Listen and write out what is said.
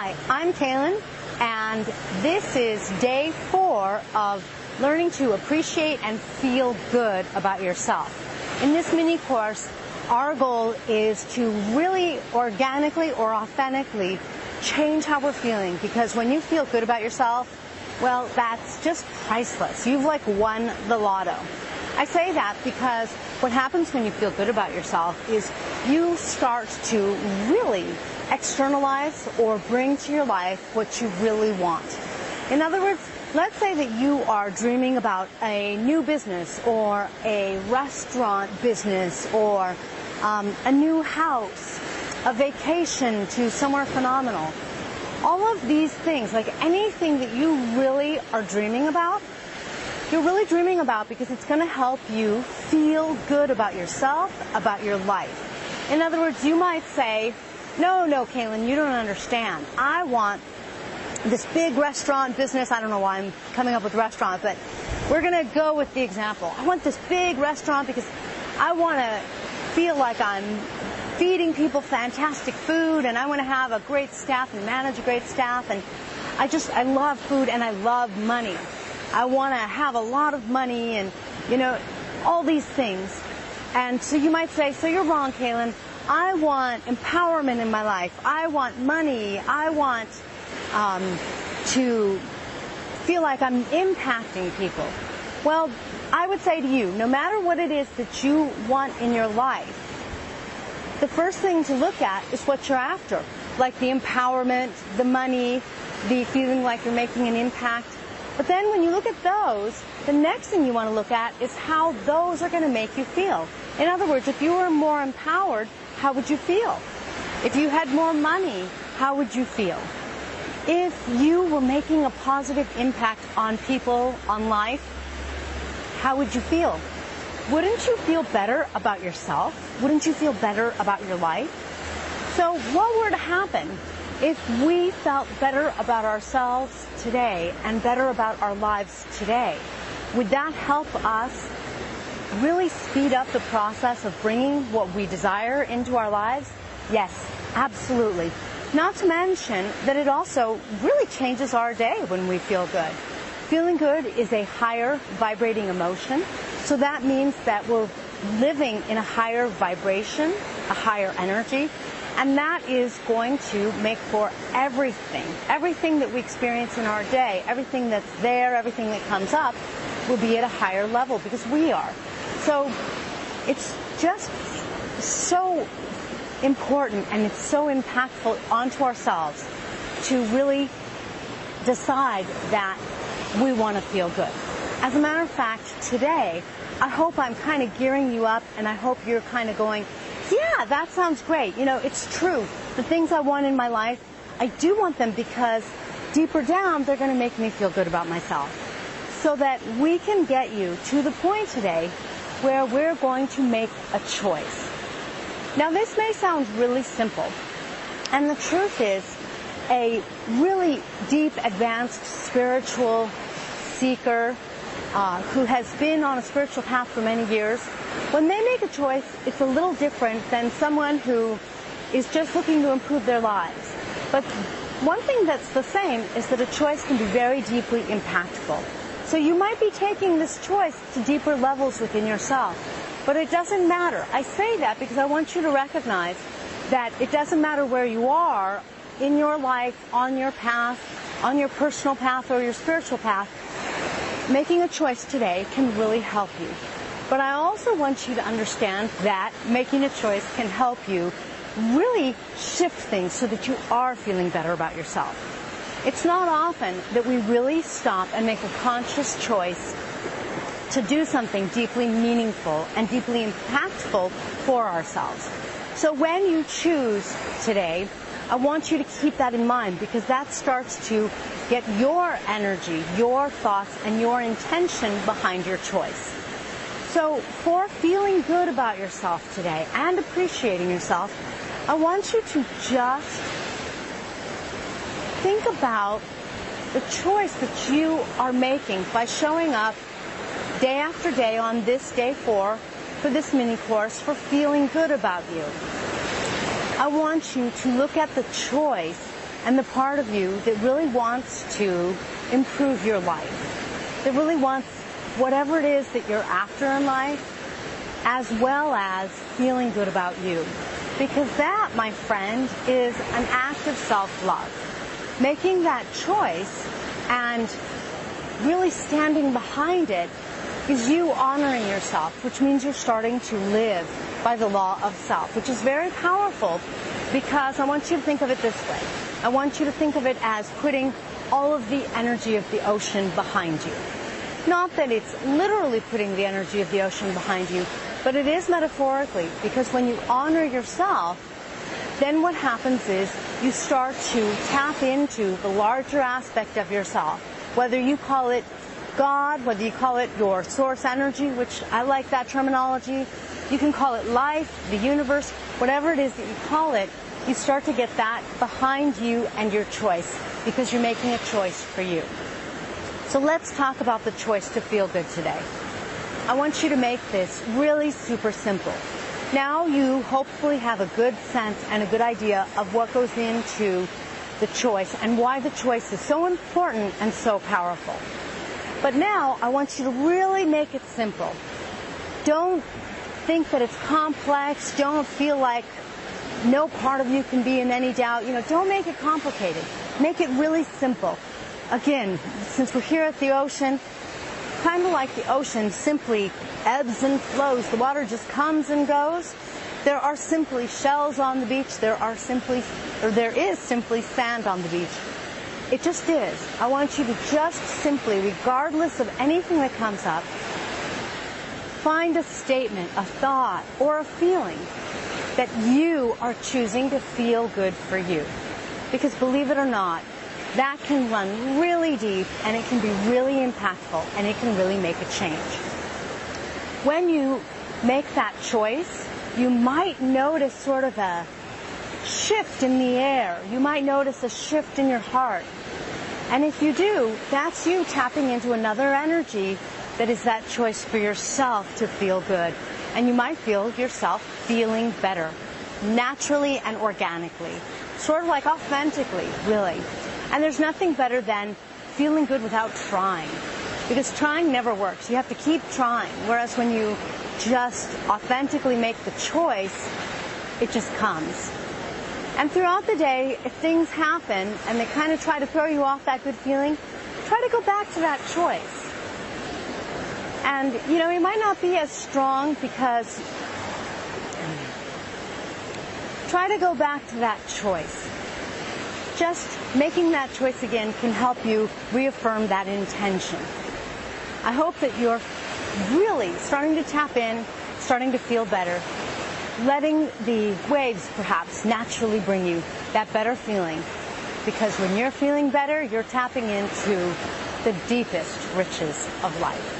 Hi, I'm Kaylin, and this is day 4 of learning to appreciate and feel good about yourself. In this mini course, our goal is to really organically or authentically change how we're feeling, because when you feel good about yourself, well, that's just priceless. You've like won the lotto. I say that because what happens when you feel good about yourself is you start to really externalize or bring to your life what you really want. In other words, let's say that you are dreaming about a new business or a restaurant business or a new house, a vacation to somewhere phenomenal. All of these things, like anything that you really are dreaming about, you're really dreaming about because it's going to help you feel good about yourself, about your life. In other words, you might say, no, Kaylin, you don't understand. I want this big restaurant business. I don't know why I'm coming up with restaurant, but we're going to go with the example. I want this big restaurant because I want to feel like I'm feeding people fantastic food, and I want to have a great staff and manage a great staff, and I love food and I love money. I want to have a lot of money and, all these things. And so you might say, so you're wrong, Kaylin. I want empowerment in my life. I want money. I want to feel like I'm impacting people. Well, I would say to you, no matter what it is that you want in your life, the first thing to look at is what you're after, like the empowerment, the money, the feeling like you're making an impact. But then when you look at those, the next thing you want to look at is how those are going to make you feel. In other words, if you were more empowered, how would you feel? If you had more money, how would you feel? If you were making a positive impact on people, on life, how would you feel? Wouldn't you feel better about yourself? Wouldn't you feel better about your life? So what were to happen if we felt better about ourselves today and better about our lives today? Would that help us really speed up the process of bringing what we desire into our lives? Yes, absolutely. Not to mention that it also really changes our day when we feel good. Feeling good is a higher vibrating emotion, so that means that we're living in a higher vibration, a higher energy, and that is going to make for everything that we experience in our day, everything that's there, everything that comes up will be at a higher level because we are. So it's just so important and it's so impactful onto ourselves to really decide that we want to feel good. As a matter of fact, today, I hope I'm kind of gearing you up, and I hope you're kind of going, yeah, that sounds great. It's true. The things I want in my life, I do want them because deeper down, they're going to make me feel good about myself. So that we can get you to the point today where we're going to make a choice. Now, this may sound really simple, and the truth is, a really deep, advanced spiritual seeker who has been on a spiritual path for many years, when they make a choice, it's a little different than someone who is just looking to improve their lives. But one thing that's the same is that a choice can be very deeply impactful. So you might be taking this choice to deeper levels within yourself, but it doesn't matter. I say that because I want you to recognize that it doesn't matter where you are in your life, on your path, on your personal path or your spiritual path. Making a choice today can really help you. But I also want you to understand that making a choice can help you really shift things so that you are feeling better about yourself. It's not often that we really stop and make a conscious choice to do something deeply meaningful and deeply impactful for ourselves. So when you choose today, I want you to keep that in mind, because that starts to get your energy, your thoughts, and your intention behind your choice. So for feeling good about yourself today and appreciating yourself, I want you to just think about the choice that you are making by showing up day after day on this day 4 for this mini course for feeling good about you. I want you to look at the choice and the part of you that really wants to improve your life, that really wants whatever it is that you're after in life, as well as feeling good about you. Because that, my friend, is an act of self-love. Making that choice and really standing behind it is you honoring yourself, which means you're starting to live by the law of self, which is very powerful, because I want you to think of it this way. I want you to think of it as putting all of the energy of the ocean behind you. Not that it's literally putting the energy of the ocean behind you, but it is metaphorically, because when you honor yourself, then what happens is you start to tap into the larger aspect of yourself, whether you call it God, whether you call it your source energy, which I like that terminology. You can call it life, the universe, whatever it is that you call it, you start to get that behind you and your choice, because you're making a choice for you. So let's talk about the choice to feel good today. I want you to make this really super simple. Now you hopefully have a good sense and a good idea of what goes into the choice and why the choice is so important and so powerful. But now I want you to really make it simple. Don't think that it's complex. Don't feel like no part of you can be in any doubt. Don't make it complicated. Make it really simple. Again, since we're here at the ocean, kind of like the ocean simply ebbs and flows. The water just comes and goes. There are simply shells on the beach. There is simply sand on the beach. It just is. I want you to just simply, regardless of anything that comes up, find a statement, a thought, or a feeling that you are choosing to feel good for you. Because believe it or not, that can run really deep, and it can be really impactful, and it can really make a change. When you make that choice, you might notice sort of a shift in the air. You might notice a shift in your heart. And if you do, that's you tapping into another energy that is that choice for yourself to feel good. And you might feel yourself feeling better, naturally and organically, sort of like authentically, really. And there's nothing better than feeling good without trying, because trying never works. You have to keep trying, whereas when you just authentically make the choice, it just comes. And throughout the day, if things happen and they kind of try to throw you off that good feeling, try to go back to that choice. And, it might not be as strong, because try to go back to that choice. Just making that choice again can help you reaffirm that intention. I hope that you're really starting to tap in, starting to feel better, letting the waves perhaps naturally bring you that better feeling. Because when you're feeling better, you're tapping into the deepest riches of life.